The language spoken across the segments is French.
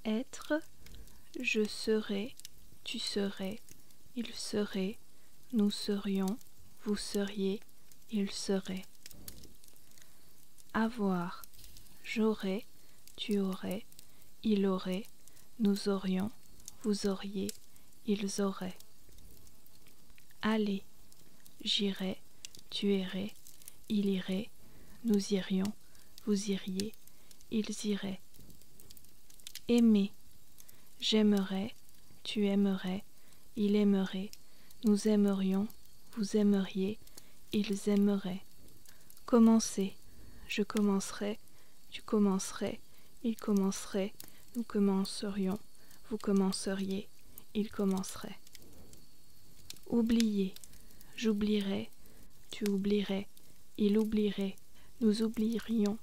Être, je serai, tu serais, il serait, nous serions, vous seriez, il serait. Avoir, j'aurais, tu aurais, il aurait, nous aurions, vous auriez, ils auraient. Aller, j'irai, tu irais, il irait, nous irions, vous iriez, ils iraient. Aimer, j'aimerais, tu aimerais, il aimerait, nous aimerions, vous aimeriez, ils aimeraient. Commencer, je commencerai, tu commencerais, il commencerait, nous commencerions, vous commenceriez, il commencerait. Oublier, j'oublierais, tu oublierais, il oublierait, nous oublierions,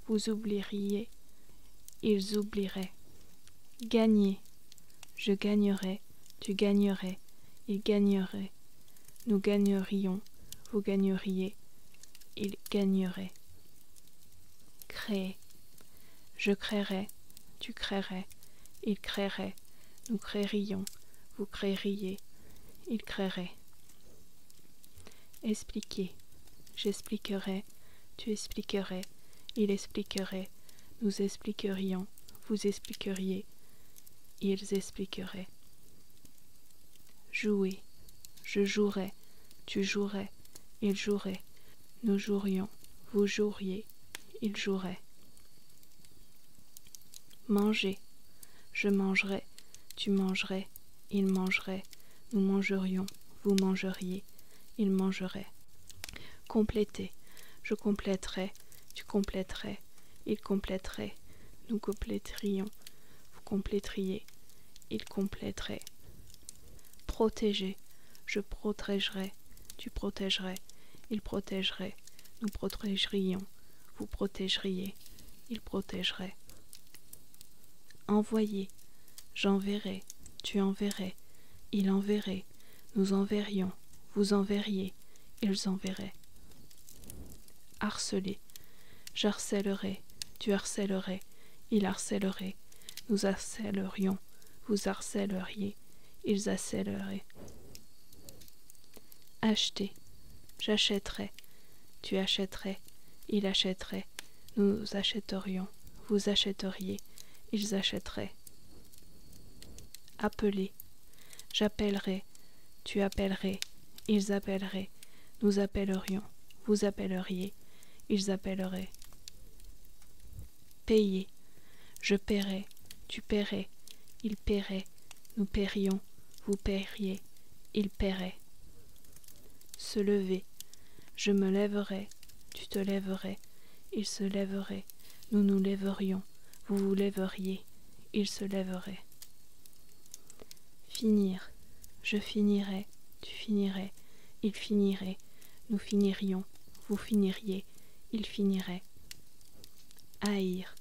vous oublieriez, ils oublieraient. Gagner, je gagnerais, tu gagnerais, il gagnerait, nous gagnerions, vous gagneriez, il gagnerait. Créer, je créerais, tu créerais, il créerait, nous créerions, vous créeriez, il créerait. Expliquer, j'expliquerais, tu expliquerais, il expliquerait, nous expliquerions, vous expliqueriez, ils expliqueraient. Jouer, je jouerais, tu jouerais, il jouerait, nous jouerions, vous joueriez, il jouerait. Manger, je mangerais, tu mangerais, il mangerait, nous mangerions, vous mangeriez, il mangerait. Compléter, je compléterais, tu compléterais, il compléterait, nous compléterions, vous compléteriez, il compléterait. Protéger, je protégerais, tu protégerais, il protégerait, nous protégerions, vous protégeriez, il protégerait. Envoyer, j'enverrais, tu enverrais, il enverrait, nous enverrions, vous enverriez, ils enverraient. Harceler, j'harcèlerais, tu harcèlerais, il harcèlerait, nous harcèlerions, vous harcèleriez, ils harcèleraient. Acheter, j'achèterais, tu achèterais, il achèterait, nous achèterions, vous achèteriez, ils achèteraient. Appeler, j'appellerais, tu appellerais, ils appelleraient, nous appellerions, vous appelleriez, ils appelleraient. Payer, je paierais, tu paierais, il paierait, nous paierions, vous paieriez, il paierait. Se lever, je me lèverais, tu te lèverais, il se lèverait, nous nous lèverions, vous vous lèveriez, il se lèverait. Finir, je finirais, tu finirais, il finirait, nous finirions, vous finiriez, il finirait. Haïr,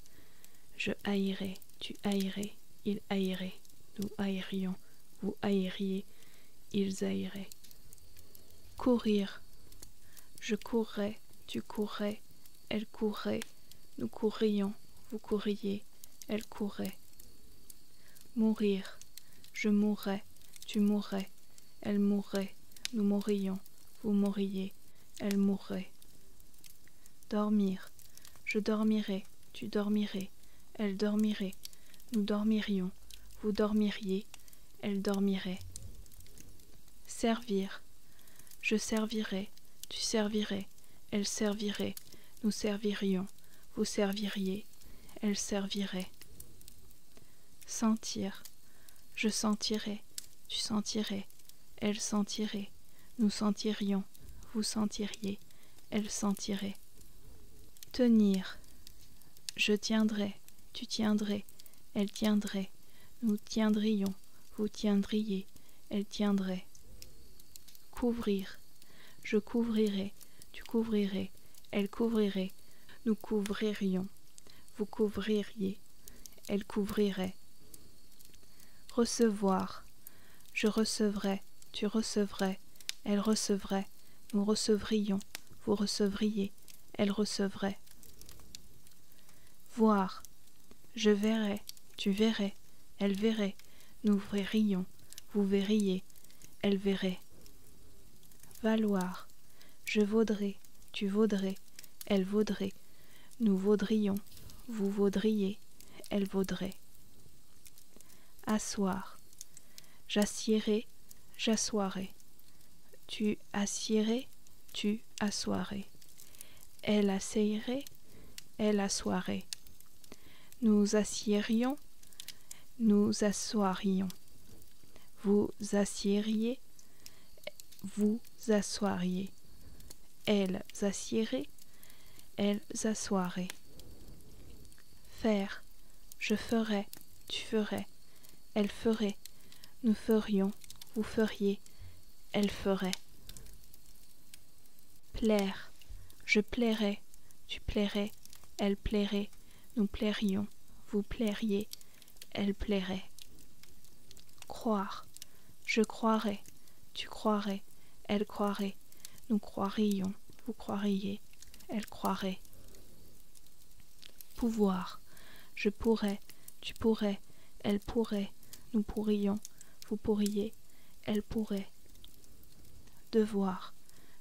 je haïrais, tu haïrais, il haïrait, nous haïrions, vous haïriez, ils haïraient. Courir, je courrais, tu courrais, elle courrait, nous courrions, vous courriez, elle courrait. Mourir, je mourrais, tu mourrais, elle mourrait, nous mourrions, vous mourriez, elle mourrait. Dormir, je dormirais, tu dormirais, elle dormirait, nous dormirions, vous dormiriez, elle dormirait. Servir, je servirais, tu servirais, elle servirait, nous servirions, vous serviriez, elle servirait. Sentir, je sentirais, tu sentirais, elle sentirait, nous sentirions, vous sentiriez, elle sentirait. Tenir, je tiendrais, tu tiendrais, elle tiendrait, nous tiendrions, vous tiendriez, elle tiendrait. Couvrir, je couvrirais, tu couvrirais, elle couvrirait, nous couvririons, vous couvririez, elle couvrirait. Recevoir, je recevrais, tu recevrais, elle recevrait, nous recevrions, vous recevriez, elle recevrait. Voir, je verrais, tu verrais, elle verrait, nous verrions, vous verriez, elle verrait. Valoir, je vaudrais, tu vaudrais, elle vaudrait, nous vaudrions, vous vaudriez, elle vaudrait. Asseoir, j'assierai, j'assoirai, tu assierais, tu assoirais, elle asseillerait, elle assoirait, nous assierions, nous assoirions, vous assieriez, vous assoiriez, elles assieraient, elles assoiraient. Faire, je ferais, tu ferais, elle ferait, nous ferions, vous feriez, elle ferait. Plaire, je plairais, tu plairais, elle plairait, nous plairions, vous plairiez, elle plairait. Croire, je croirais, tu croirais, elle croirait, nous croirions, vous croiriez, elle croirait. Pouvoir, je pourrais, tu pourrais, elle pourrait, nous pourrions, vous pourriez, elle pourrait. Devoir,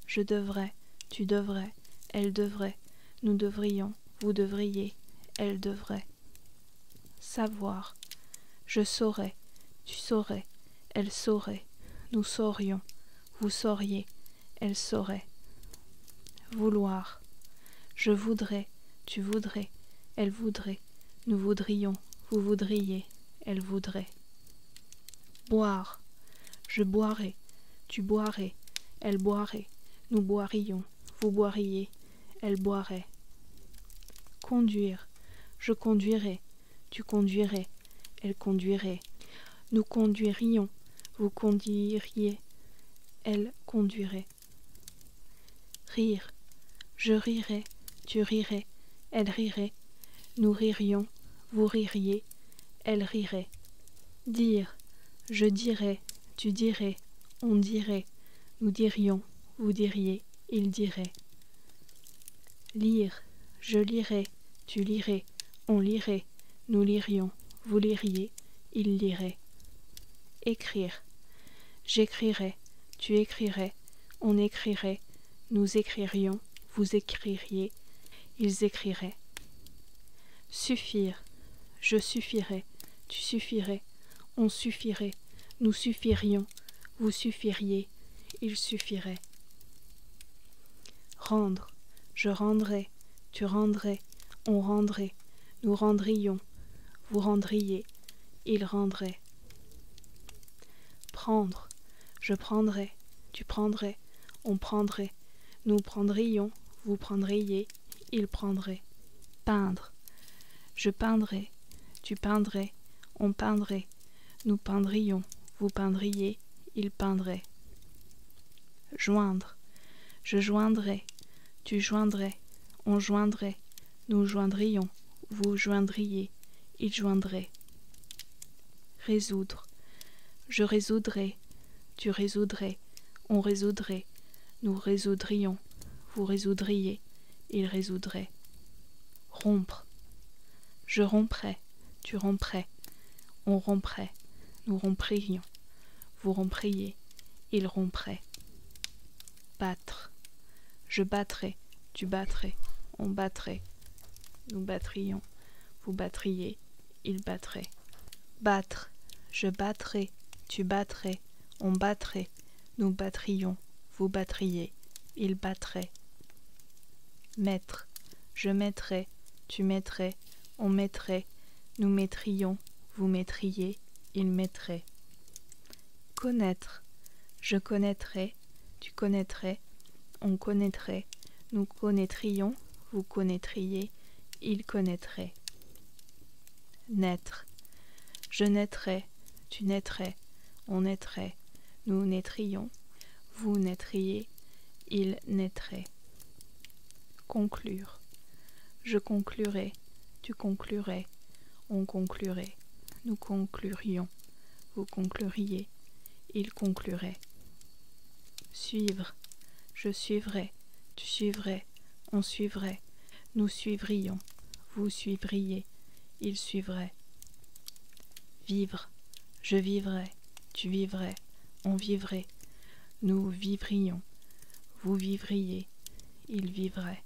je devrais, tu devrais, elle devrait, nous devrions, vous devriez, elle devrait. Savoir, je saurais, tu saurais, elle saurait, nous saurions, vous sauriez, elle saurait. Vouloir, je voudrais, tu voudrais, elle voudrait, nous voudrions, vous voudriez, elle voudrait. Boire, je boirais, tu boirais, elle boirait, nous boirions, vous boiriez, elle boirait. Conduire, je conduirais, tu conduirais, elle conduirait, nous conduirions, vous conduiriez, elle conduirait. Rire, je rirais, tu rirais, elle rirait, nous ririons, vous ririez, elle rirait. Dire, je dirais, tu dirais, on dirait, nous dirions, vous diriez, il dirait. Lire, je lirais, tu lirais, on lirait, nous lirions, vous liriez, il lirait. Écrire, j'écrirais, tu écrirais, on écrirait, nous écririons, vous écririez, ils écriraient. Suffire, je suffirais, tu suffirais, on suffirait, nous suffirions, vous suffiriez, il suffirait. Rendre, je rendrais, tu rendrais, on rendrait, nous rendrions, vous rendriez, il rendrait. Prendre, je prendrais, tu prendrais, on prendrait, nous prendrions, vous prendriez, il prendrait. Peindre, je peindrais, tu peindrais, on peindrait, nous peindrions, vous peindriez, il peindrait. Joindre, je joindrais, tu joindrais, on joindrait, nous joindrions, vous joindriez, il joindrait. Résoudre, je résoudrais, tu résoudrais, on résoudrait, nous résoudrions, vous résoudriez, il résoudrait. Rompre, je romprais, tu romprais, on romprait, nous romprions, vous rompriez, il romprait. Battre, je battrais, tu battrais, on battrait, nous battrions, vous battriez, il battrait. Battre, je battrais, tu battrais, on battrait, nous battrions, vous battriez, il battrait. Mettre, je mettrais, tu mettrais, on mettrait, nous mettrions, vous mettriez, il mettrait. Connaître, je connaîtrais, tu connaîtrais, on connaîtrait, nous connaîtrions, vous connaîtriez, il connaîtrait. Naître, je naîtrais, tu naîtrais, on naîtrait, nous naîtrions, vous naîtriez, il naîtrait. Conclure, je conclurais, tu conclurais, on conclurait, nous conclurions, vous concluriez, il conclurait. Suivre, je suivrais, tu suivrais, on suivrait, nous suivrions, vous suivriez, il suivrait. Vivre, je vivrais, tu vivrais, on vivrait, nous vivrions, vous vivriez, il vivrait.